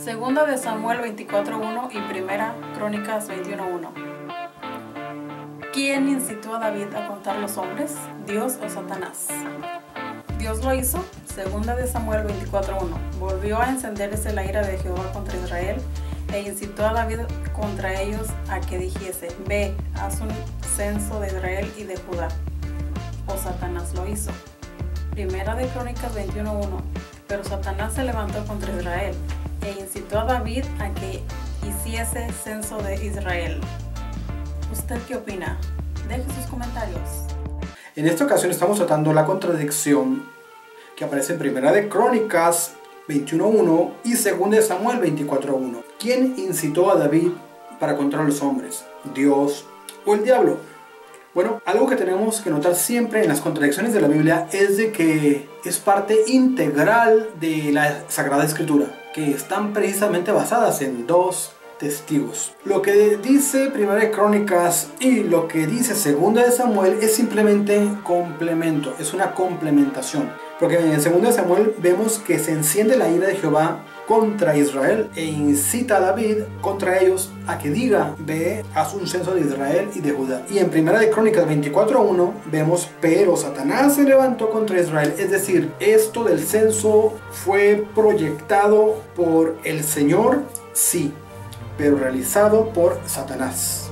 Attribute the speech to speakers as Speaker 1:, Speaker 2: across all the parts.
Speaker 1: Segunda de Samuel 24:1 y Primera Crónicas 21:1. ¿Quién incitó a David a contar los hombres? ¿Dios o Satanás? Dios lo hizo. Segunda de Samuel 24:1. Volvió a encenderse la ira de Jehová contra Israel e incitó a David contra ellos a que dijese: Ve, haz un censo de Israel y de Judá. O Satanás lo hizo. Primera de Crónicas 21:1. Pero Satanás se levantó contra Israel e incitó a David a que hiciese censo de Israel. ¿Usted qué opina? Deje sus comentarios.
Speaker 2: En esta ocasión estamos tratando la contradicción que aparece en Primera de Crónicas 21:1 y Segunda de Samuel 24:1. ¿Quién incitó a David para contra los hombres? ¿Dios o el diablo? Bueno, algo que tenemos que notar siempre en las contradicciones de la Biblia es de que es parte integral de la Sagrada Escritura, que están precisamente basadas en dos testigos. Lo que dice Primera de Crónicas y lo que dice Segunda de Samuel es simplemente complemento, es una complementación. Porque en Segunda de Samuel vemos que se enciende la ira de Jehová contra Israel e incita a David contra ellos a que diga: ve, haz un censo de Israel y de Judá. Y en Primera de Crónicas 24:1 vemos: pero Satanás se levantó contra Israel. Es decir, esto del censo fue proyectado por el Señor, sí, pero realizado por Satanás.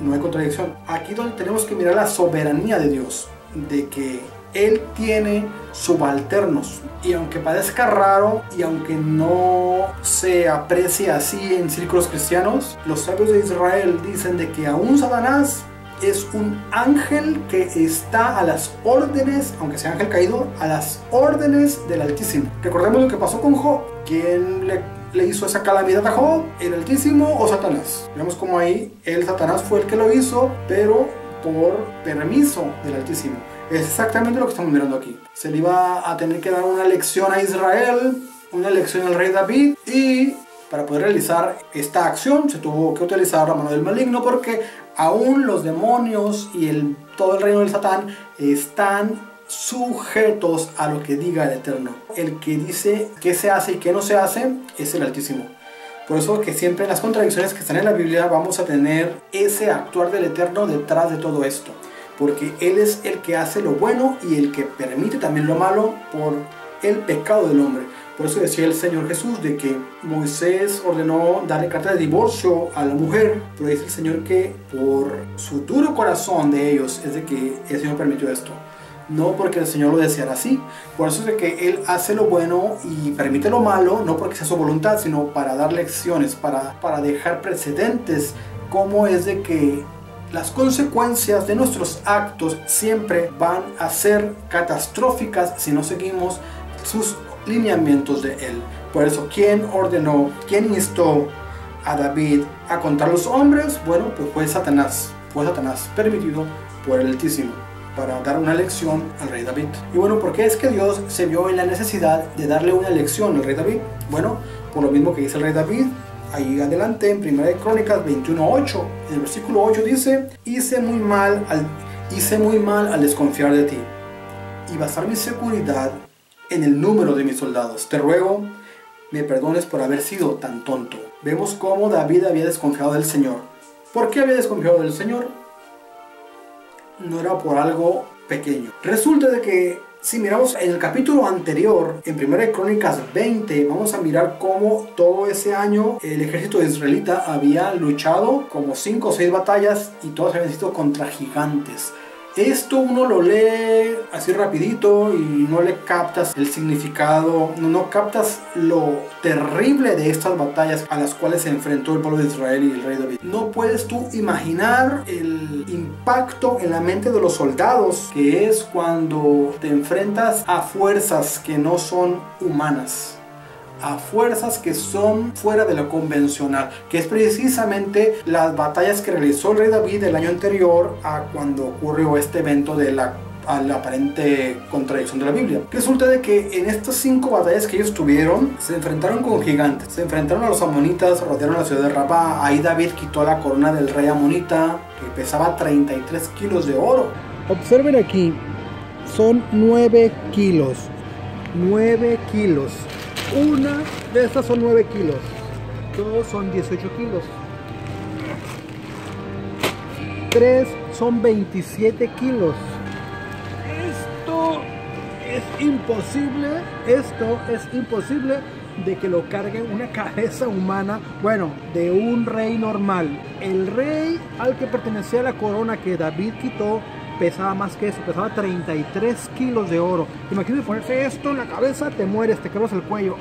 Speaker 2: No hay contradicción. Aquí donde tenemos que mirar la soberanía de Dios, de que Él tiene subalternos, y aunque parezca raro y aunque no se aprecie así en círculos cristianos, los sabios de Israel dicen de que aún Satanás es un ángel que está a las órdenes, aunque sea ángel caído, a las órdenes del Altísimo. Recordemos lo que pasó con Job. ¿Quién le hizo esa calamidad a Job? ¿El Altísimo o Satanás? Vemos como ahí Satanás fue el que lo hizo, pero por permiso del Altísimo. Es exactamente lo que estamos mirando aquí. Se le iba a tener que dar una lección a Israel, una lección al rey David, y para poder realizar esta acción se tuvo que utilizar la mano del maligno, porque aún los demonios y todo el reino del Satán están sujetos a lo que diga el Eterno. El que dice qué se hace y qué no se hace es el Altísimo. Por eso que siempre en las contradicciones que están en la Biblia vamos a tener ese actuar del Eterno detrás de todo esto, porque Él es el que hace lo bueno y el que permite también lo malo por el pecado del hombre. Por eso decía el Señor Jesús de que Moisés ordenó darle carta de divorcio a la mujer, pero dice el Señor que por su duro corazón de ellos es de que el Señor permitió esto. No porque el Señor lo deseara así. Por eso es de que Él hace lo bueno y permite lo malo, no porque sea su voluntad, sino para dar lecciones, para dejar precedentes, como es de que las consecuencias de nuestros actos siempre van a ser catastróficas si no seguimos sus lineamientos de Él. Por eso, ¿quién ordenó, quién instó a David a contar los hombres? Bueno, pues fue Satanás. Fue Satanás, permitido por el Altísimo, para dar una lección al rey David. Y bueno, ¿por qué es que Dios se vio en la necesidad de darle una lección al rey David? Bueno, por lo mismo que dice el rey David ahí adelante en Primera de Crónicas 21:8. En el versículo 8 dice: hice muy mal al desconfiar de ti y basar mi seguridad en el número de mis soldados. Te ruego me perdones por haber sido tan tonto. Vemos cómo David había desconfiado del Señor. ¿Por qué había desconfiado del Señor? No era por algo pequeño. Resulta de que si miramos en el capítulo anterior, en Primera de Crónicas 20, vamos a mirar cómo todo ese año el ejército israelita había luchado como 5 o 6 batallas y todas habían sido contra gigantes. Esto uno lo lee así rapidito y no le captas el significado, no captas lo terrible de estas batallas a las cuales se enfrentó el pueblo de Israel y el rey David. No puedes tú imaginar el impacto en la mente de los soldados que es cuando te enfrentas a fuerzas que no son humanas, a fuerzas que son fuera de lo convencional, que es precisamente las batallas que realizó el rey David el año anterior a cuando ocurrió este evento de la aparente contradicción de la Biblia. Resulta de que en estas 5 batallas que ellos tuvieron, se enfrentaron con gigantes, se enfrentaron a los amonitas, rodearon la ciudad de Rabá. Ahí David quitó la corona del rey amonita, que pesaba 33 kilos de oro. Observen aquí, son 9 kilos. 9 kilos. Una de estas son 9 kilos. 2 son 18 kilos. 3 son 27 kilos. Esto es imposible de que lo cargue una cabeza humana, bueno, de un rey normal. El rey al que pertenecía la corona que David quitó pesaba más que eso, pesaba 33 kilos de oro. Imagínate ponerse esto en la cabeza, te mueres, te quebras el cuello.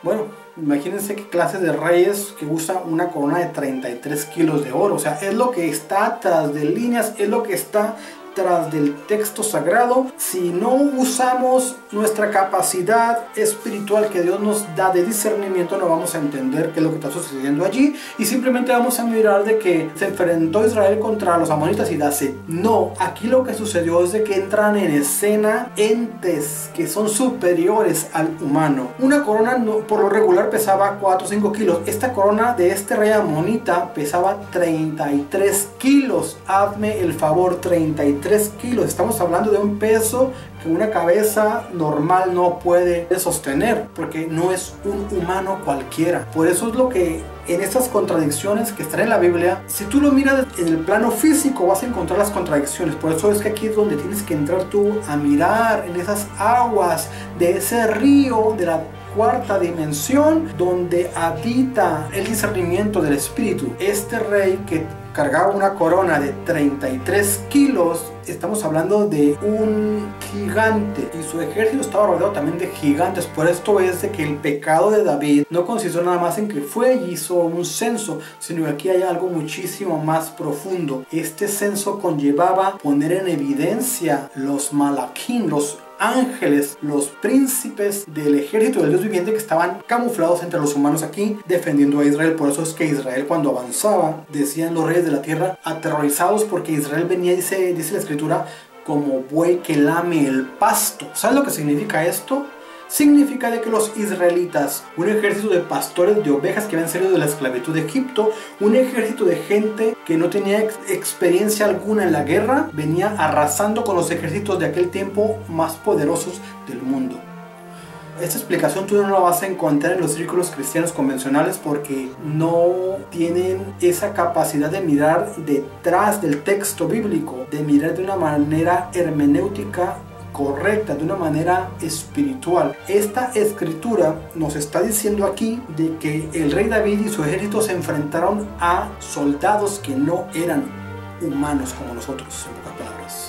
Speaker 2: Bueno, imagínense qué clase de reyes que usa una corona de 33 kilos de oro. O sea, es lo que está tras de líneas, es lo que está tras del texto sagrado. Si no usamos nuestra capacidad espiritual que Dios nos da de discernimiento, no vamos a entender qué es lo que está sucediendo allí, y simplemente vamos a mirar de que se enfrentó Israel contra los amonitas y Dace. No, aquí lo que sucedió es de que entran en escena entes que son superiores al humano. Una corona por lo regular pesaba 4 o 5 kilos. Esta corona de este rey amonita pesaba 33 kilos. Hazme el favor, 33 kilos. Estamos hablando de un peso que una cabeza normal no puede sostener, porque no es un humano cualquiera. Por eso es lo que en estas contradicciones que están en la Biblia, si tú lo miras en el plano físico, vas a encontrar las contradicciones. Por eso es que aquí es donde tienes que entrar tú a mirar en esas aguas de ese río de la cuarta dimensión, donde habita el discernimiento del espíritu. Este rey que cargaba una corona de 33 kilos, estamos hablando de un gigante, y su ejército estaba rodeado también de gigantes. Por esto es de que el pecado de David no consistió nada más en que fue y hizo un censo, sino que aquí hay algo muchísimo más profundo. Este censo conllevaba poner en evidencia los malaquín, los ángeles, los príncipes del ejército del Dios viviente que estaban camuflados entre los humanos aquí, defendiendo a Israel. Por eso es que Israel, cuando avanzaba, decían los reyes de la tierra, aterrorizados, porque Israel venía, dice la escritura, como buey que lame el pasto. ¿Sabes lo que significa esto? Significa de que los israelitas, un ejército de pastores de ovejas que habían salido de la esclavitud de Egipto, un ejército de gente que no tenía experiencia alguna en la guerra, venía arrasando con los ejércitos de aquel tiempo más poderosos del mundo. Esta explicación tú no la vas a encontrar en los círculos cristianos convencionales, porque no tienen esa capacidad de mirar detrás del texto bíblico, de mirar de una manera hermenéutica correcta, de una manera espiritual. Esta escritura nos está diciendo aquí de que el rey David y su ejército se enfrentaron a soldados que no eran humanos como nosotros, en pocas palabras.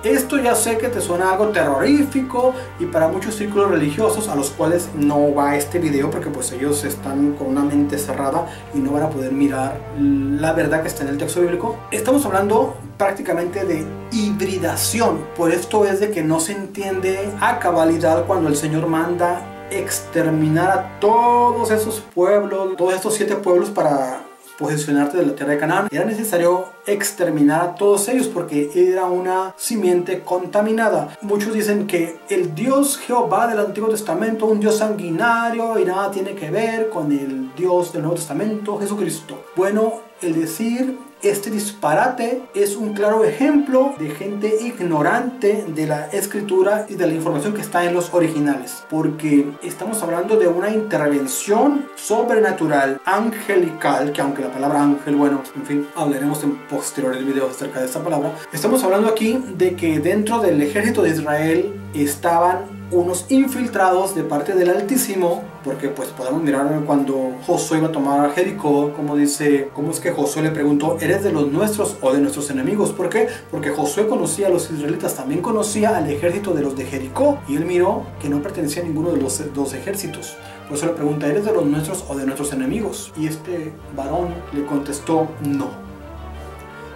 Speaker 2: Esto ya sé que te suena algo terrorífico, y para muchos círculos religiosos, a los cuales no va este video, porque pues ellos están con una mente cerrada y no van a poder mirar la verdad que está en el texto bíblico. Estamos hablando prácticamente de hibridación. Por esto es de que no se entiende a cabalidad cuando el Señor manda exterminar a todos esos pueblos, todos estos 7 pueblos para posesionarte de la tierra de Canaán. Era necesario exterminar a todos ellos porque era una simiente contaminada. Muchos dicen que el Dios Jehová del Antiguo Testamento, un Dios sanguinario, y nada tiene que ver con el Dios del Nuevo Testamento, Jesucristo. Bueno, el decir este disparate es un claro ejemplo de gente ignorante de la escritura y de la información que está en los originales, porque estamos hablando de una intervención sobrenatural, angelical, que aunque la palabra ángel, bueno, en fin, hablaremos en posteriores videos acerca de esta palabra. Estamos hablando aquí de que dentro del ejército de Israel estaban unos infiltrados de parte del Altísimo, porque pues podemos mirar cuando Josué iba a tomar a Jericó, como dice, cómo es que Josué le preguntó, ¿eres de los nuestros o de nuestros enemigos? ¿Por qué? Porque Josué conocía a los israelitas, también conocía al ejército de los de Jericó, y él miró que no pertenecía a ninguno de los dos ejércitos. Por eso le pregunta, ¿eres de los nuestros o de nuestros enemigos? Y este varón le contestó, no.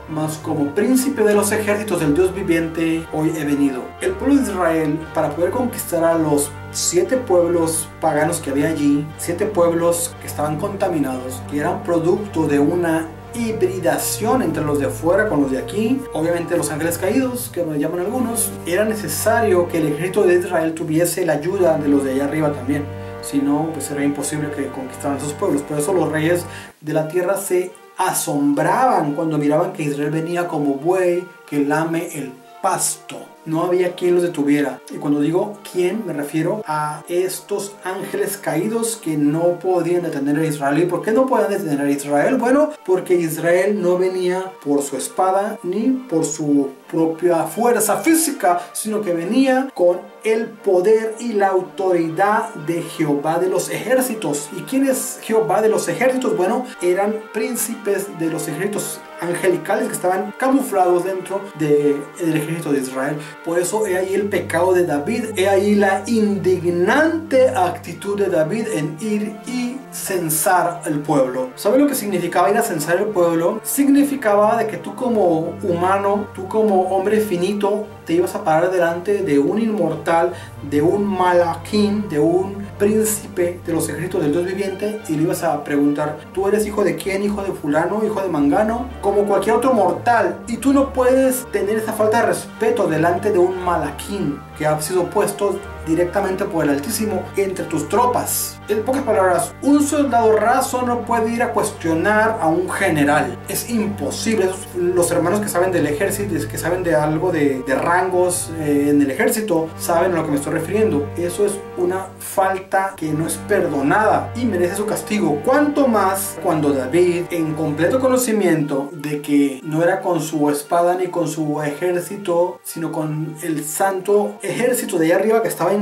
Speaker 2: Mas como príncipe de los ejércitos del Dios viviente, hoy he venido. El pueblo de Israel, para poder conquistar a los 7 pueblos paganos que había allí, 7 pueblos que estaban contaminados, que eran producto de una hibridación entre los de afuera con los de aquí, obviamente los ángeles caídos, que me llaman algunos, era necesario que el ejército de Israel tuviese la ayuda de los de allá arriba también. Si no, pues era imposible que conquistaran esos pueblos. Por eso los reyes de la tierra se asombraban cuando miraban que Israel venía como buey que lame el pasto. no había quien los detuviera. Y cuando digo quién, me refiero a estos ángeles caídos que no podían detener a Israel. ¿Y por qué no podían detener a Israel? Bueno, porque Israel no venía por su espada ni por su propia fuerza física, sino que venía con el poder y la autoridad de Jehová de los ejércitos. ¿Y quién es Jehová de los ejércitos? Bueno, eran príncipes de los ejércitos angelicales que estaban camuflados dentro del ejército de Israel. Por eso he ahí el pecado de David, he ahí la indignante actitud de David en ir y censar al pueblo. ¿Sabe lo que significaba ir a censar el pueblo? Significaba de que tú como humano, tú como hombre finito, te ibas a parar delante de un inmortal, de un malaquín, de un príncipe de los ejércitos del Dios viviente, y le ibas a preguntar: ¿tú eres hijo de quién? ¿Hijo de fulano? ¿Hijo de mangano? Como cualquier otro mortal. Y tú no puedes tener esa falta de respeto delante de un malaquín que ha sido puesto directamente por el Altísimo entre tus tropas. En pocas palabras, un soldado raso no puede ir a cuestionar a un general. Es imposible. Los hermanos que saben del ejército, que saben de algo de rangos en el ejército, saben a lo que me estoy refiriendo. Eso es una falta que no es perdonada y merece su castigo. Cuanto más cuando David, en completo conocimiento de que no era con su espada ni con su ejército, sino con el santo ejército de allá arriba que estaba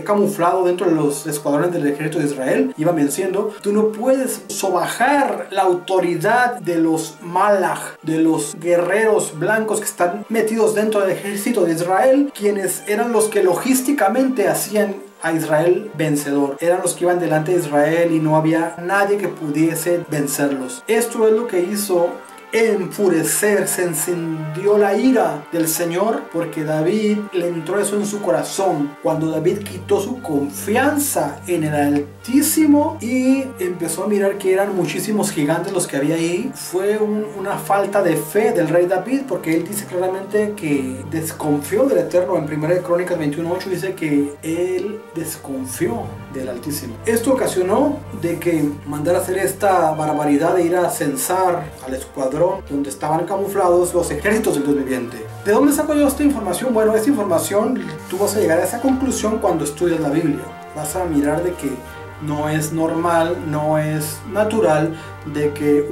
Speaker 2: camuflado dentro de los escuadrones del ejército de Israel, iba venciendo. Tú no puedes sobajar la autoridad de los malach, de los guerreros blancos que están metidos dentro del ejército de Israel, quienes eran los que logísticamente hacían a Israel vencedor. Eran los que iban delante de Israel y no había nadie que pudiese vencerlos. Esto es lo que hizo enfurecer, se encendió la ira del Señor, porque David le entró eso en su corazón. Cuando David quitó su confianza en el Altísimo y empezó a mirar que eran muchísimos gigantes los que había ahí, fue una falta de fe del rey David, porque él dice claramente que desconfió del Eterno. En 1 Crónicas 21:8 dice que él desconfió del Altísimo. Esto ocasionó de que mandara hacer esta barbaridad de ir a censar al escuadrón donde estaban camuflados los ejércitos del Dios viviente. ¿De dónde saco yo esta información? Bueno, esta información tú vas a llegar a esa conclusión cuando estudias la Biblia. Vas a mirar de que no es normal, no es natural de que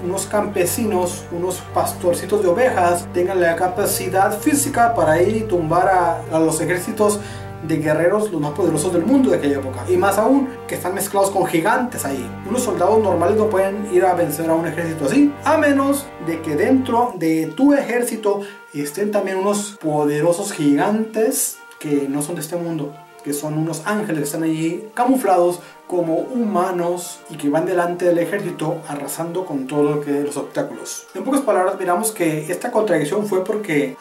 Speaker 2: unos campesinos, unos pastorcitos de ovejas tengan la capacidad física para ir y tumbar a los ejércitos de guerreros los más poderosos del mundo de aquella época, y más aún que están mezclados con gigantes ahí. Unos soldados normales no pueden ir a vencer a un ejército así, a menos de que dentro de tu ejército estén también unos poderosos gigantes que no son de este mundo, que son unos ángeles que están allí camuflados como humanos y que van delante del ejército arrasando con todo lo que los obstáculos. En pocas palabras, miramos que esta contradicción fue porque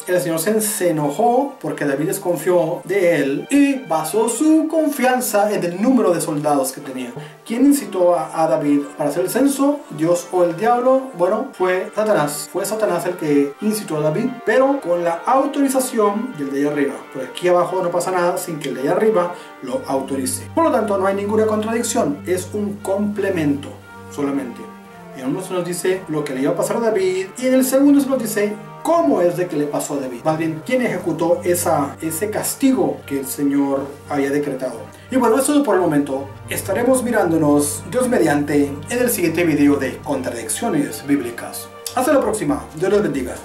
Speaker 2: el Señor se enojó porque David desconfió de él y basó su confianza en el número de soldados que tenía. ¿Quién incitó a David para hacer el censo? ¿Dios o el diablo? Bueno, fue Satanás. Fue Satanás el que incitó a David, pero con la autorización del de allá arriba. Por aquí abajo no pasa nada sin que el de allá arriba lo autorice. Por lo tanto, no hay ninguna contradicción, es un complemento solamente. En uno se nos dice lo que le iba a pasar a David y en el segundo se nos dice cómo es de que le pasó a David. Más bien, quién ejecutó ese castigo que el Señor había decretado. Y bueno, eso es todo por el momento. Estaremos mirándonos, Dios mediante, en el siguiente video de contradicciones bíblicas. Hasta la próxima. Dios los bendiga.